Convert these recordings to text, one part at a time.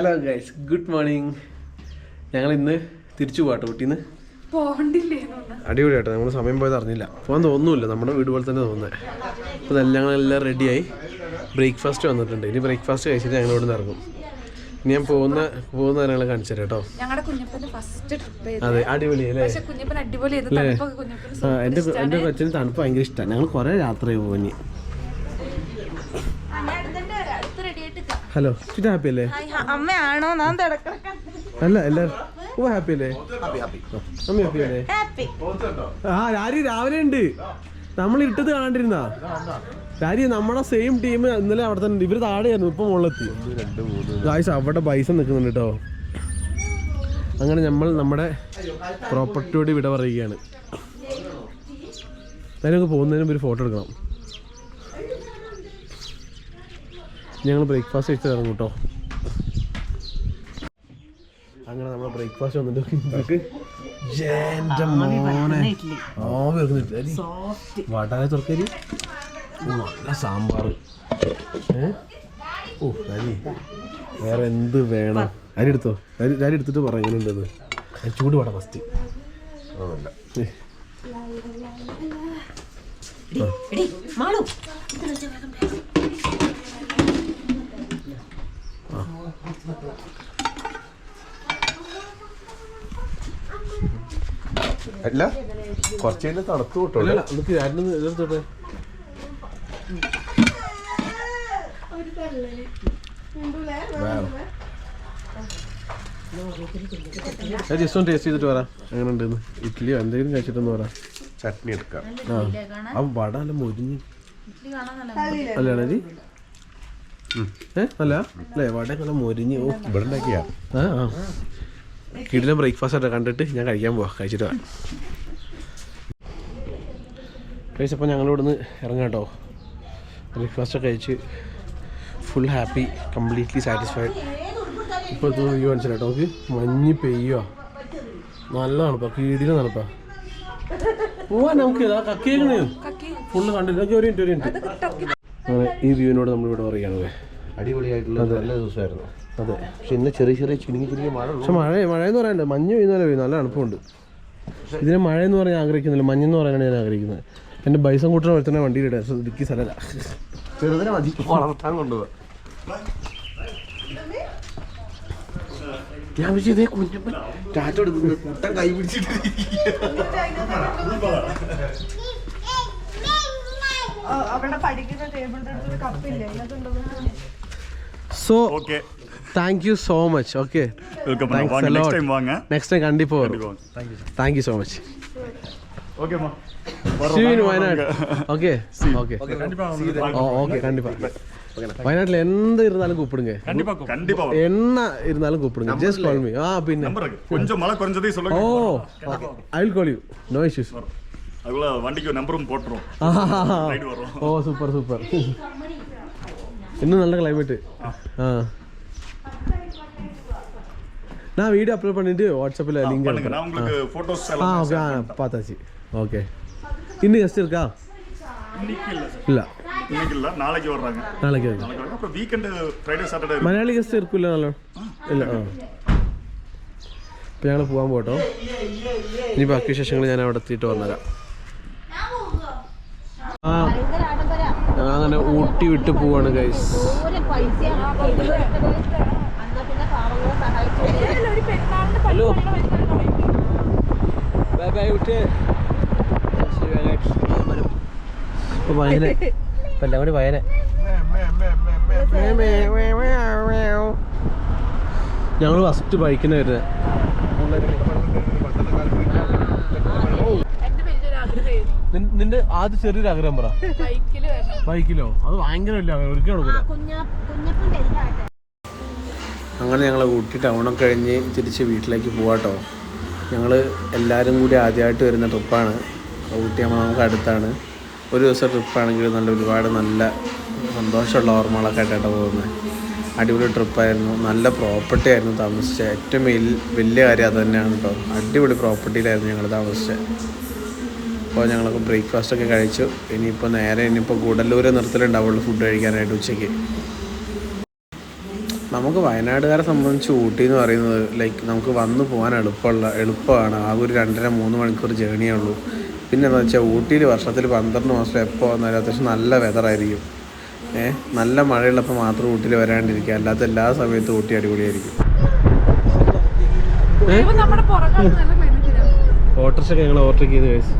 Hello guys, good morning. ഞങ്ങൾ ഇന്ന് തിരിച്ചു പോകാട്ടോ ഊട്ടിന്ന്. അടിപൊളിയാട്ടോ, നമ്മൾ സമയം പോയത് അറിഞ്ഞില്ല. പോകാൻ തോന്നുന്നില്ല, നമ്മുടെ വീട് പോലെ തന്നെ തോന്നുന്നത്. അപ്പോൾ ഞങ്ങളെല്ലാം റെഡിയായി, ബ്രേക്ക്ഫാസ്റ്റ് വന്നിട്ടുണ്ട്. ഇനി ബ്രേക്ക്ഫാസ്റ്റ് കഴിച്ചിട്ട് ഞങ്ങൾ ഇവിടെ നിന്ന് ഇറങ്ങും. ഇനി ഞാൻ പോകുന്ന ഞങ്ങൾ കാണിച്ചു തരാം കേട്ടോ. അതെ, അടിപൊളിയല്ലേ? എൻ്റെ കൊച്ചിന് തണുപ്പ് ഭയങ്കര ഇഷ്ടമാണ്. ഞങ്ങൾ കുറേ യാത്ര പോകും. ഹലോ, ചുറ്റ ഹാപ്പി അല്ലേ? അമ്മയാണോ? അല്ല, എല്ലാവരും ഹാപ്പി അല്ലേ? അമ്മ ഹാപ്പി അല്ലേ? രാരി രാവിലെ ഉണ്ട്. നമ്മൾ ഇട്ടത് കാണാണ്ടിരുന്ന രാരി നമ്മുടെ സെയിം ടീം ഇന്നലെ അവിടെ തന്നെ. ഇവര് താഴെയായിരുന്നു, ഇപ്പൊ മുകളിലെത്തി. ഗായ്സ്, അവിടെ ബൈസൺ നിൽക്കുന്നുണ്ട് കേട്ടോ. അങ്ങനെ നമ്മുടെ പ്രോപ്പർട്ടിയോട് വിട പറയുകയാണ്. അതിനൊക്കെ പോകുന്നതിനും ഒരു ഫോട്ടോ എടുക്കണം. ഞങ്ങൾ ബ്രേക്ക്ഫാസ്റ്റ് കഴിച്ചിട്ട് ഇറങ്ങും കേട്ടോ. അങ്ങനെ നമ്മൾ ബ്രേക്ക്ഫാസ്റ്റ് വന്നിട്ട് വാട്ടാനെ തുറക്കരി, നല്ല സാമ്പാർ. അരി വേറെ എന്ത് വേണം? അരി എടുത്തോ, അരി എടുത്തിട്ട് പറ എങ്ങനെയുണ്ടെന്ന്. ചൂട് വേണം ഫസ്റ്റ്. അല്ല, കുറച്ച് കഴിഞ്ഞ് തണുത്ത് കിട്ടും. നമുക്ക് എതിർത്തോട്ടെ. ജസ്റ്റ് ഒന്ന് ടേസ്റ്റ് ചെയ്തിട്ട് പറയാം എങ്ങനെ ഉണ്ടെന്ന്. ഇഡ്ഡലിയോ എന്തെങ്കിലും കഴിച്ചിട്ടെന്ന് പറയാം. ചട്നി എടുക്കാം. ആ വട നല്ല മൊരിഞ്ഞ് അല്ലാണ് അരി. അല്ല അല്ലേ, വടയൊക്കെ നല്ല മൊരിഞ്ഞ്. ഇവിടെ ഉണ്ടാക്കിയാ കിടിലൻ ബ്രേക്ക്ഫാസ്റ്റ് ആയിട്ട് കണ്ടിട്ട് ഞാൻ കഴിക്കാൻ പോവാം. കഴിച്ചിട്ട് വരാം. കഴിച്ചപ്പോൾ ഞങ്ങളിവിടെ നിന്ന് ഇറങ്ങാം കേട്ടോ. ബ്രേക്ക്ഫാസ്റ്റൊക്കെ കഴിച്ച് ഫുൾ ഹാപ്പി, കംപ്ലീറ്റ്ലി സാറ്റിസ്ഫൈഡ്. ഇപ്പോൾ വ്യൂ കാണിച്ചില്ല കേട്ടോ. നമുക്ക് മഞ്ഞ് പെയ്യുക, നല്ല തണുപ്പാ, കിടിലൻ തണുപ്പാ. പോവാൻ നമുക്ക് കക്കിയേക്കണേ ഫുള്ള് കണ്ടില്ല. അങ്ങനെ ഈ വ്യൂവിനോട് നമ്മളിവിടെ പറയുകയാണ്. അടിപൊളിയായിട്ടുള്ള നല്ല ദിവസമായിരുന്നു. അതെ, പക്ഷെ ഇന്ന് ചെറിയ ചെറിയ മഴ. പക്ഷെ മഴയെന്ന് പറയാനില്ല, മഞ്ഞ് പെയ്യുന്നല്ലേ പെയ്യും. നല്ല തണുപ്പുണ്ട്. ഇതിനെ മഴയെന്ന് പറയാൻ ആഗ്രഹിക്കുന്നില്ല, മഞ്ഞെന്ന് പറയാനാണ് ഞാൻ ആഗ്രഹിക്കുന്നത്. എൻ്റെ ബൈസൺ കൂട്ടിനെ പോലെ തന്നെ വണ്ടിയിലിടെ ഇടുക്കി സ്ഥലമല്ല, ചെറുതിനെ മതി വളർത്താൻ കൊണ്ടുപോകാം. ഞാൻ വിളിച്ചതേ കുഞ്ഞപ്പൻ ടാറ്റ എടുക്കുന്നത് കുട്ടൻ കൈ പിടിച്ചിട്ട്. So thank you so much. Okay, next time കണ്ടിപ്പോ വരും. Thank you so much. Wayanad. Okay okay okay, കണ്ടിപ്പാ. വയനാട്ടിൽ എന്ത് ഇരുന്നാലും കൂപ്പിടുங்க, என்ன இருந்தாலும் கூப்பிடுங்க. Just call me. பின்ன கொஞ்சம் மழை குறைஞ்சதே சொல்லுங்க. I will call you, no issues. அதுக்குள்ள வண்டிக்கு நம்பரும் போட்டுறோம். ரைட் வரோம். Super super. இன்னும் நல்ல கிளைமேட். நான் வீடியோ அப்லோட் பண்ணிட்டு வாட்ஸ்அப்பில் லிங்க் அனுப்புறேன். நான் உங்களுக்கு போட்டோஸ் எல்லாம் ஓகே, பார்த்தாச்சு. ஓகே, இன்னும் கெஸ்ட் இருக்கா? இல்லை இன்னைக்கு இல்ல, நாளைக்கு வர்றாங்க. நாளைக்கு அப்புறம் weekend Friday Saturday Malayali guest ഇരിക്കില്ല. ഇല്ല. ഇപ്പം ഞങ്ങൾ പോകാൻ പോട്ടോ. ഇനി ബാക്കി വിശേഷങ്ങൾ ഞാൻ അവിടെ എത്തിയിട്ട് പറഞ്ഞുതരാം. അങ്ങനെ ഊട്ടി വിട്ട് പോവാണ് guys. Hello, bye bye Ooty. വയന ഇപ്പം എല്ലാവരും വയന. ഞങ്ങൾ ഫസ്റ്റ് ബൈക്കിന് വരുന്നത്. നിന്റെ ആദ്യം ചെറിയൊരു ആഗ്രഹം പറ. ബൈക്കിലോ? അത് ഭയങ്കര വലിയ ആഗ്രഹം, ഒരിക്കലും കൊടുക്കില്ല. അങ്ങനെ ഞങ്ങൾ ഊട്ടി ടൗണൊക്കെ കഴിഞ്ഞ് തിരിച്ച് വീട്ടിലേക്ക് പോവാട്ടോ. ഞങ്ങൾ എല്ലാവരും കൂടി ആദ്യമായിട്ട് വരുന്ന ട്രിപ്പാണ്. ഊട്ടി നമുക്ക് അടുത്താണ്. ഒരു ദിവസം ട്രിപ്പാണെങ്കിൽ ഒരുപാട് നല്ല സന്തോഷമുള്ള ഓർമ്മകളൊക്കെ ആയിട്ടാണ് പോകുന്നത്. അടിപൊളി ട്രിപ്പായിരുന്നു. നല്ല പ്രോപ്പർട്ടി ആയിരുന്നു താമസിച്ചത്. ഏറ്റവും വലിയ കാര്യം അത് തന്നെയാണ് കേട്ടോ. അടിപൊളി പ്രോപ്പർട്ടിയിലായിരുന്നു ഞങ്ങൾ താമസിച്ചത്. അപ്പോൾ ഞങ്ങളൊക്കെ ബ്രേക്ക്ഫാസ്റ്റൊക്കെ കഴിച്ചു. ഇനിയിപ്പോൾ ഗൂഡല്ലൂർ നിർത്തലുണ്ടാവുള്ളൂ ഫുഡ് കഴിക്കാനായിട്ട് ഉച്ചയ്ക്ക്. നമുക്ക് വയനാടുകാരെ സംബന്ധിച്ച് ഊട്ടി എന്ന് പറയുന്നത് ലൈക്ക് നമുക്ക് വന്നു പോകാൻ എളുപ്പമാണ്. ആകെ ഒരു 2.5-3 മണിക്കൂർ ജേണിയേ ഉള്ളൂ. പിന്നെ എന്താ വെച്ചാൽ ഊട്ടിയിൽ വർഷത്തിൽ 12 മാസം എപ്പോൾ വന്നാലും അത്യാവശ്യം നല്ല വെതറായിരിക്കും. നല്ല മഴയുള്ളപ്പോൾ മാത്രം ഊട്ടിയിൽ വരാണ്ടിരിക്കുക, അല്ലാത്ത എല്ലാ സമയത്തും ഊട്ടി അടിപൊളിയായിരിക്കും. ഓട്ടോറിക്ഷ ഞങ്ങൾ ഓവർടേക്ക് ചെയ്ത് കഴിച്ചു.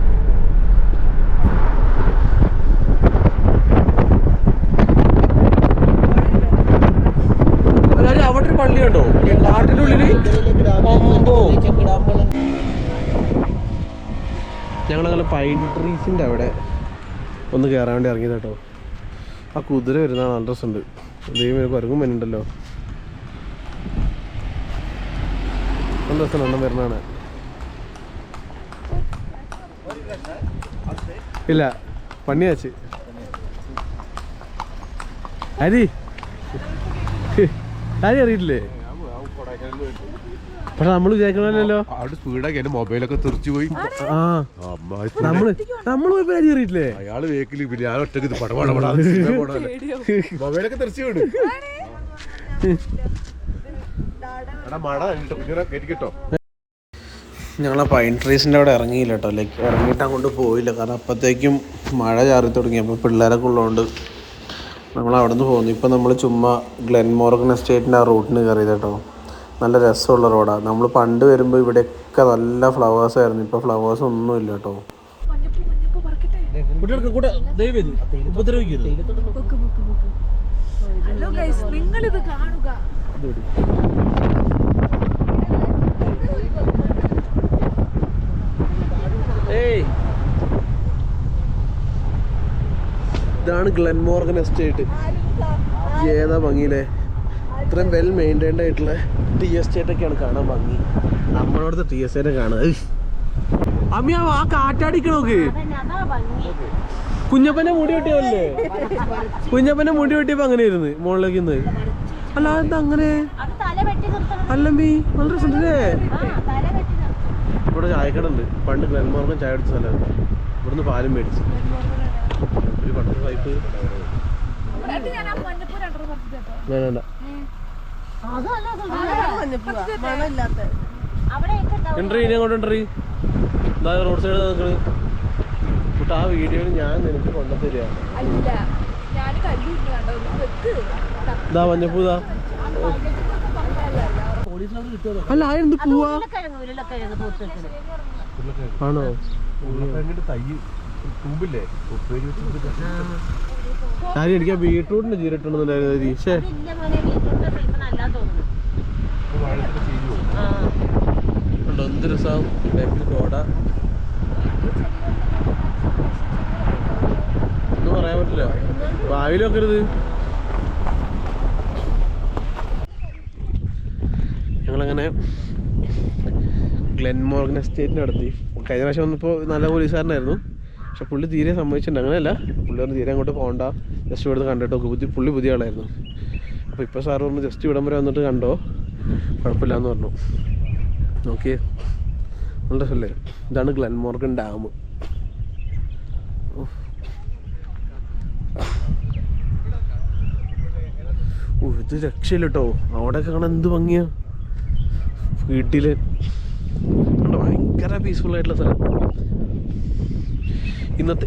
അവിടെ ഒരു പള്ളി ഉണ്ടോ കാട്ടിൻ്റെ ഉള്ളിൽ? ഞങ്ങളങ്ങനെ പൈൻ ട്രീസിൻ്റെ അവിടെ ഒന്ന് കയറാൻ വേണ്ടി ഇറങ്ങിയത് കേട്ടോ. ആ കുതിര വരുന്ന നല്ല രസമുണ്ട്. ദൈവം കുരങ്ങും വരുന്നുണ്ടല്ലോ, നല്ല രസം എണ്ണം വരുന്നതാണ്. ഇല്ല പണിയാച്ച് അരി അറിയില്ലേ? പക്ഷെ നമ്മള് വിചാരിക്കണല്ലോ അവിടെ സ്പീഡാക്കി മൊബൈലൊക്കെ തെറിച്ചു പോയി. നമ്മള് പോയപ്പോ അരി അറിയില്ലേ? അയാള് വേക്കില് പിന്നെ ഞാൻ ഒറ്റക്ക് മൊബൈലൊക്കെ തെറിച്ചു വിടും. മഴ കേട്ടോ. ഞങ്ങളെ പൈൻ ട്രീസിൻ്റെ അവിടെ ഇറങ്ങിയില്ല കേട്ടോ. ലൈക്ക് ഇറങ്ങിയിട്ട് അങ്ങോട്ട് പോയില്ല, കാരണം അപ്പോഴത്തേക്കും മഴ ചാറി തുടങ്ങി. അപ്പോൾ പിള്ളേരൊക്കെ ഉള്ളതുകൊണ്ട് നമ്മൾ അവിടെ നിന്ന് പോകുന്നു. ഇപ്പം നമ്മൾ ചുമ്മാ ഗ്ലെൻമോർഗൻ എസ്റ്റേറ്റിൻ്റെ ആ റൂട്ടിന് കയറിയത് കേട്ടോ. നല്ല രസമുള്ള റോഡാണ്. നമ്മൾ പണ്ട് വരുമ്പോൾ ഇവിടെയൊക്കെ നല്ല ഫ്ലവേഴ്സ് ആയിരുന്നു. ഇപ്പോൾ ഫ്ലവേഴ്സ് ഒന്നും ഇല്ല കേട്ടോ. ഇതാണ് ഗ്ലെൻമോർഗൻ എസ്റ്റേറ്റ്. ഏതാ ഭംഗിയില്ലേ? ഇത്രയും വെൽ മെയിൻറ്റൈൻഡ് ആയിട്ടുള്ള ടീ എസ്റ്റേറ്റ് ഒക്കെയാണ് കാണാൻ ഭംഗി. നമ്മളവിടുത്തെ ടീ എസ്റ്റേറ്റ് കാണുക. അമ്മ ആ കാറ്റാടിക്കണോക്ക് കുഞ്ഞപ്പനെ മുടി വെട്ടിയല്ലേ? കുഞ്ഞപ്പനെ മുടി വെട്ടിയപ്പോ അങ്ങനെ ഇരുന്ന് മുകളിലേക്ക് ഇന്ന്. അല്ല എന്താ അങ്ങനെ? അല്ലമ്മീ നല്ല രസമുണ്ടല്ലേ? ഇവിടെ ചായക്കട ഉണ്ട്. പണ്ട് ഗ്ലെൻമോർഗൻ ചായ അടിച്ച സ്ഥലമാണ്. ഇവിടുന്ന് പാലും മേടിച്ചു. ഒരു പണ്ടത്തെ പൈപ്പ് വേണ്ട. എൻട്രി ഇനി അങ്ങോട്ട് എൻട്രി. എന്താ റോഡ് സൈഡ് നിൽക്കണ് കുട്ടാ. ആ വീഡിയോയിൽ ഞാൻ നിനക്ക് കൊണ്ടുതരിക. ഇതാ മഞ്ഞപ്പൂതാ. അല്ല എന്ത് പൂവാ ആണോ? കാര്യം എനിക്ക് ആ ബീട്രൂട്ടിന്റെ ചീരട്ടുണ്ടെന്നുണ്ടായിരുന്നു. പക്ഷേ എന്ത് രസം. ബാക്കിൽ കോട ഒന്നും പറയാൻ പറ്റില്ല. ഭാവിയിൽ വെക്കരുത്. ഞങ്ങളങ്ങനെ ഗ്ലെൻമോർഗൻ എസ്റ്റേറ്റിൻ്റെ അടുത്ത്. കഴിഞ്ഞ പ്രാവശ്യം വന്നപ്പോൾ നല്ല പോലീസുകാരനായിരുന്നു. പക്ഷെ പുള്ളി തീരെ സമ്മതിച്ചിട്ടുണ്ട്. അങ്ങനെയല്ല, പുള്ളി പറഞ്ഞ് തീരെ അങ്ങോട്ട് പോകണ്ട, ജസ്റ്റ് ഇവിടുന്ന് കണ്ടിട്ടോ. പുള്ളി പുതിയ ആളായിരുന്നു. അപ്പോൾ ഇപ്പോൾ സാറ് പറഞ്ഞു ജസ്റ്റ് ഇവിടം വരെ വന്നിട്ട് കണ്ടോ, കുഴപ്പമില്ലാന്ന് പറഞ്ഞു. നോക്കിയേ നല്ല രസമല്ലേ? ഇതാണ് ഗ്ലെൻമോർഗൻ ഡാം. ഇത് രക്ഷയില്ല കേട്ടോ. അവിടെയൊക്കെ കാണാൻ എന്ത് ഭംഗിയാ. വീട്ടില് ഭയങ്കര പീസ്ഫുൾ ആയിട്ടുള്ള സ്ഥലം.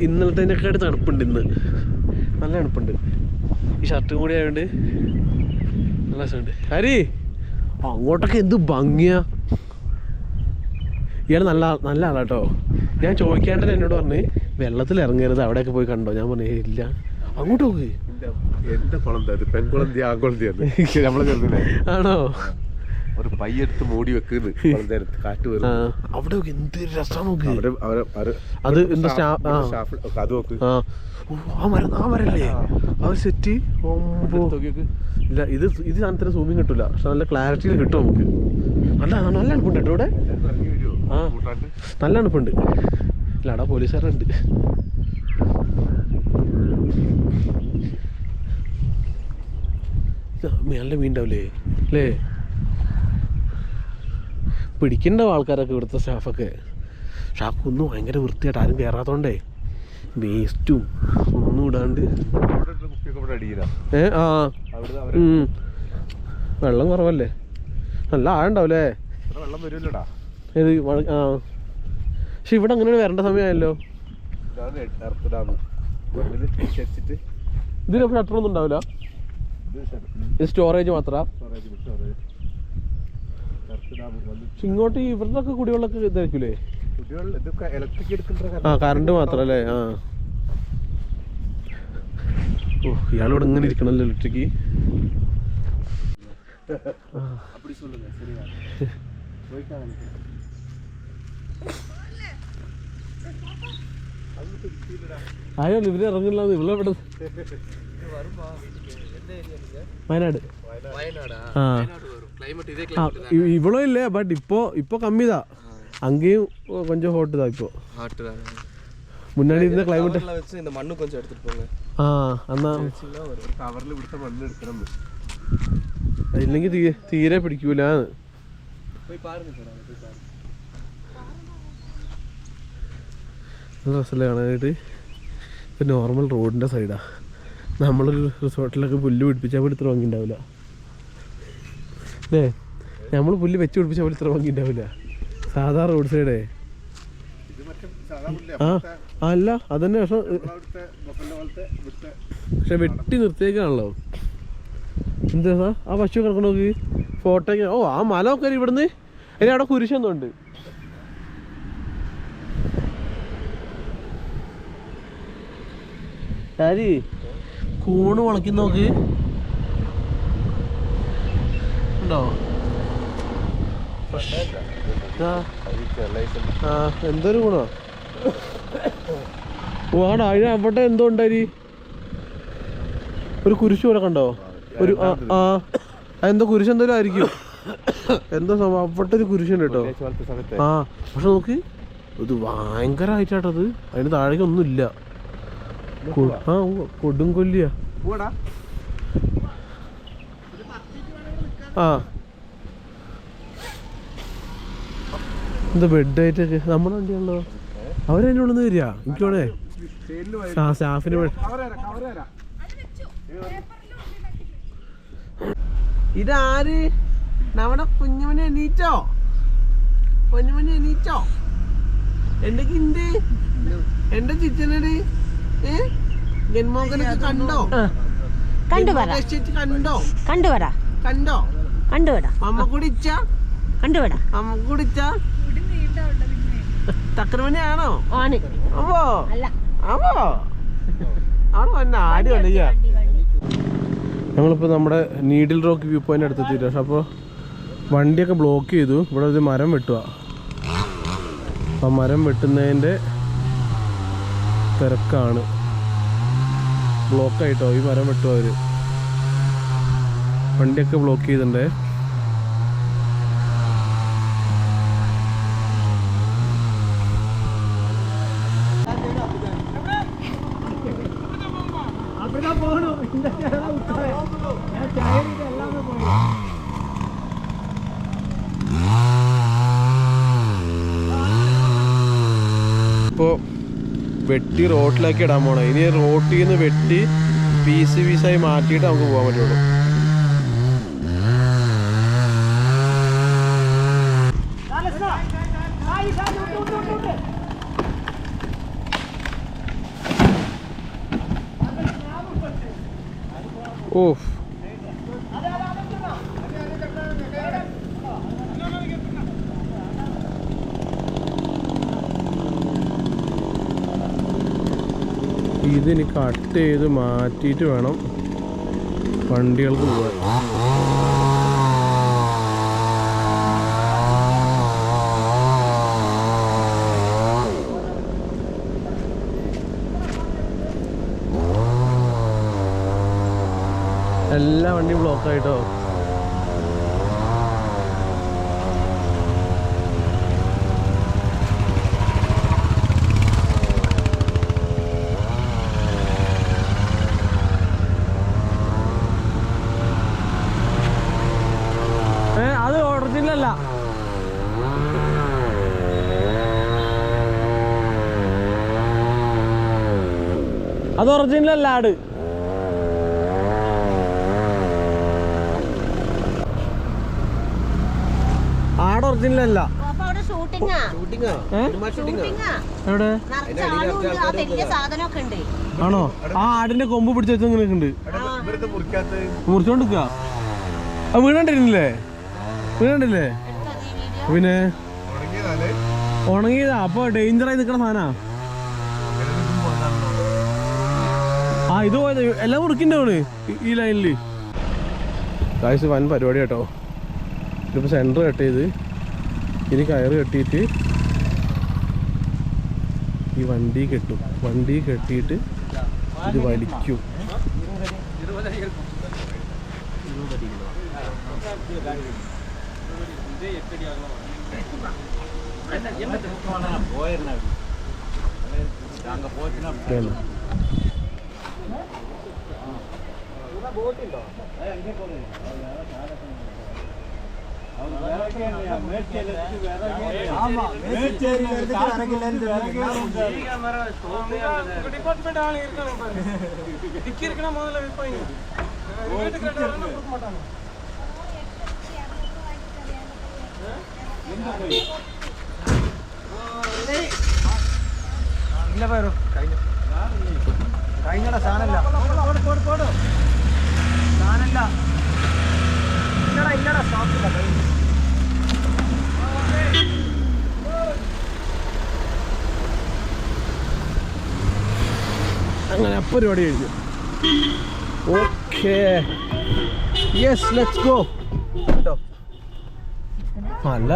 ഇന്നലത്തേനൊക്കെ ആയിട്ട് തണുപ്പുണ്ട്. ഇന്ന് നല്ല തണുപ്പുണ്ട്. ഈ ഷർട്ടും കൂടി ആയതുകൊണ്ട് നല്ല രസമുണ്ട്. ഹരി അങ്ങോട്ടൊക്കെ എന്ത് ഭംഗിയാ. ഇയാൾ നല്ല നല്ല ആളാട്ടോ. ഞാൻ ചോദിക്കാണ്ട് എന്നോട് പറഞ്ഞ് വെള്ളത്തിൽ ഇറങ്ങരുത്, അവിടെയൊക്കെ പോയി കണ്ടോ. ഞാൻ പറഞ്ഞു ഇല്ല, അങ്ങോട്ട് പോയി. എന്റെ കുളന്തി പെൺകുളന്തി ആകുളന്തിയാണ് നമ്മളെ ചെറുതിനെ. ആണോ? ഒരു പയ്യെടുത്ത് മൂടി വെക്കുന്നത് കാറ്റ് വരും. അവിടെ എന്ത് രസം നോക്ക്. അത് അത് നോക്ക്. ആ മരല്ലേ അവർ സെറ്റ്. ഇല്ല ഇത് സാധനത്തിന് സൂമിങ് കിട്ടില്ല, പക്ഷെ നല്ല ക്ലാരിറ്റിയിൽ കിട്ടും നമുക്ക്. നല്ല അടുപ്പുണ്ട് കേട്ടോ ഇവിടെ. ആ നല്ല അടുപ്പുണ്ട്. ഇല്ല അവിടെ പോലീസുകാരുണ്ട്. നല്ല മീൻ ഉണ്ടാവില്ലേ അല്ലേ? പിടിക്കേണ്ട ആൾക്കാരൊക്കെ ഇവിടുത്തെ സ്റ്റാഫൊക്കെ. പക്ഷെ ആ കുന്ന് ഭയങ്കര വൃത്തിയായിട്ട് ആരും കയറാത്തോണ്ടേ വേസ്റ്റും ഒന്നും ഇടാണ്ട്. വെള്ളം കുറവല്ലേ, നല്ല ആഴുണ്ടാവല്ലേ? വെള്ളം വരുമല്ലോടാ. ഏത് ആ, പക്ഷെ ഇവിടെ അങ്ങനെ വരേണ്ട സമയമായല്ലോ. ഇതിന് ഷട്ടറൊന്നും ഉണ്ടാവില്ല, ഇത് സ്റ്റോറേജ് മാത്രം. ഇങ്ങോട്ട് ഇവരുടെയൊക്കെ കുടിവെള്ളമൊക്കെ ഇതായിരിക്കൂലേ? ആ കറണ്ട് മാത്രം അല്ലേ? ആ ഓ, ഇയാളിവിടെ ഇങ്ങനെ ഇരിക്കണല്ലോ ഇലക്ട്രിക്ക്. ആയോ ഇവര് ഇറങ്ങില്ല, ഇവിടെ വയനാട്. ആ ഇവളും ഇല്ലേ, ബട്ട് ഇപ്പൊ കമ്മിതാ. അങ്കേയും കൊഞ്ചം ഹോട്ടുതാ ഇപ്പൊ. മുന്നാടി ഇരുന്ന ക്ലൈമറ്റ് ആ എന്നാ ഇല്ലെങ്കിൽ തീരെ പിടിക്കൂല. നല്ല രസമല്ലേ കാണാനായിട്ട്. ഇപ്പം നോർമൽ റോഡിൻ്റെ സൈഡാ. നമ്മളൊരു റിസോർട്ടിലൊക്കെ പുല്ല് പിടിപ്പിച്ചാൽ പോലും ഇത്ര ഭംഗി ഉണ്ടാവില്ല അല്ലേ? നമ്മൾ പുല്ല് വെച്ച് പിടിപ്പിച്ചാൽ പോലും ഇത്ര ഭംഗി ഉണ്ടാവില്ല സാധാ റോഡ് സൈഡേ. ആ അല്ല അതന്നെ, പക്ഷെ വെട്ടി നിർത്തിയേക്കാണല്ലോ. എന്താ ആ പശു കിടക്കണ നോക്കി ഫോട്ടോയ്ക്ക്. ഓ ആ മല ഒക്കെ ഇവിടുന്ന് അതിന് അവിടെ കുരിശൊന്നുണ്ട്. ആര് കൂണ് മുളയ്ക്കുന്ന നോക്ക് ഉണ്ടോ? ആ എന്തൊരു ഗുണോ. വാടാ അതിന് അവിടെ എന്തോ ഉണ്ടായി, ഒരു കുരിശ് പോലെ കണ്ടോ? ഒരു ആ അതെന്തോ കുരിശ് എന്തോലും ആയിരിക്കും, എന്തോ സംഭവം. അവിടെ ഒരു കുരിശുണ്ട് കേട്ടോ. ആ പക്ഷെ നോക്ക് ഇത് ഭയങ്കരമായിട്ടാട്ടത്. അതിന് താഴേക്കൊന്നും ഇല്ല. ആ കൊടുങ്കൊല്ലിയാ. ആ എന്താ ബെഡായിട്ടൊക്കെ നമ്മുടെ വണ്ടിയാണല്ലോ. അവരെന്നെ ഉള്ളിൽ നിന്ന് വരിക എനിക്കോടെ. ആ സ്റ്റാഫിന് ഇതാര്? നമ്മുടെ കുഞ്ഞുമണി എണീച്ചോ? കുഞ്ഞുമണി എണീച്ചോ? എന്റെ കിണ്ട് എന്റെ ചിച്ചനട് ജന്മോകനൊക്കെ കണ്ടോ? കണ്ടോ? അമ്മ കുടിച്ച തക്കരമണിയാണോ? അപ്പോ ആടി വന്നില്ല. ഞങ്ങളിപ്പോൾ നമ്മുടെ നീഡിൽ റോക്ക് വ്യൂ പോയിന്റ് അടുത്തെത്തിയിട്ട്, പക്ഷെ അപ്പോൾ വണ്ടിയൊക്കെ ബ്ലോക്ക് ചെയ്തു. ഇവിടെ ഒരു മരം വെട്ടുക. അപ്പം മരം വെട്ടുന്നതിൻ്റെ തിരക്കാണ്. ബ്ലോക്കായിട്ടോ ഈ മരം വെട്ടുക. അവർ വണ്ടിയൊക്കെ ബ്ലോക്ക് ചെയ്തിട്ടുണ്ട്. ഇപ്പോൾ വെട്ടി റോട്ടിലേക്ക് ഇടാൻ പോകണം. ഇനി റോട്ടിൽ നിന്ന് വെട്ടി പീസായി മാറ്റിയിട്ട് നമുക്ക് പോകാൻ പറ്റുള്ളൂ. ഓഫ് ഇതിനി കട്ട് ചെയ്ത് മാറ്റിയിട്ട് വേണം വണ്ടികൾക്ക് പോകാൻ. എല്ലാ വണ്ടിയും ബ്ലോക്കായിട്ടോ. അത് ഒറിജിനലല്ല. അത് ഒറിജിനലല്ല ആട്. ഒറിജിനലല്ല. അപ്പൊ അവിടെ ഷൂട്ടിങ്ങാ. എവിടെ നിറച്ച് ആളുണ്ട്, ആ വലിയ സാധനമൊക്കെ ഉണ്ട്. ആണോ? ആ ആടിന്റെ കൊമ്പ് പിടിച്ച് വെച്ചെങ്ങനെയുണ്ട് മുറിച്ചോണ്ടിരിക്ക. ആ വീണണ്ടിരുന്നില്ലേ? വീണണ്ടില്ലേ? പിന്നെ ഉണങ്ങിയതാ. അപ്പൊ ഡേഞ്ചറായി നിക്കണ സാധനാ. ആ ഇത് പോയത് എല്ലാം മുറിക്കണ്ടാണ് ഈ ലൈനില്. കാശ് വൻ പരിപാടി കേട്ടോ. ഇതിപ്പോൾ സെൻറ്റർ കട്ട് ചെയ്ത് ഇനി കയറ് കെട്ടിയിട്ട് ഈ വണ്ടി കെട്ടും. വണ്ടി കെട്ടിയിട്ട് ഇത് വലിക്കും. കഴിഞ്ഞ സാധനല്ല ഇല്ലടാ സ്റ്റോപ്പില്ല. അങ്ങനെ പരിപാടി കഴിഞ്ഞു. Okay yes let's go. അല്ല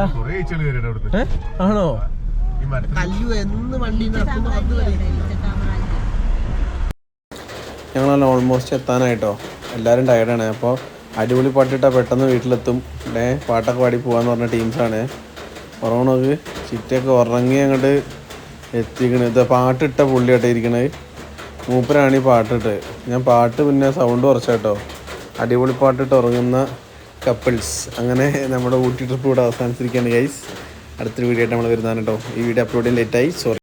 ആണോ? ഞങ്ങളല്ല ഓൾമോസ്റ്റ് എത്താനായിട്ടോ. എല്ലാവരും ടയർഡാണ്. അപ്പോൾ അടിപൊളി പാട്ടിട്ടാൽ പെട്ടെന്ന് വീട്ടിലെത്തും. പാട്ടൊക്കെ പാടി പോകാന്ന് പറഞ്ഞ ടീംസാണ്. ഉറങ്ങണോക്ക് ചിറ്റയൊക്കെ ഉറങ്ങി അങ്ങോട്ട് എത്തിക്കണ്. ഇത് പാട്ടിട്ട പുള്ളിയാട്ടെ ഇരിക്കണത്. മൂപ്പരാണ് ഈ പാട്ടിട്ട്. ഞാൻ പാട്ട് പിന്നെ സൗണ്ട് കുറച്ചാട്ടോ. അടിപൊളി പാട്ടിട്ട് ഉറങ്ങുന്ന കപ്പിൾസ്. അങ്ങനെ നമ്മുടെ ഊട്ടി ട്രിപ്പ് ഇവിടെ അവസാനിച്ചിരിക്കുകയാണ് ഗൈസ്. അടുത്തൊരു വീഡിയോ ആയിട്ട് നമ്മൾ വരുന്നതാണ് കേട്ടോ. ഈ വീഡിയോ അപ്ലോഡ് ചെയ്യാൻ ലേറ്റായി, സോറി.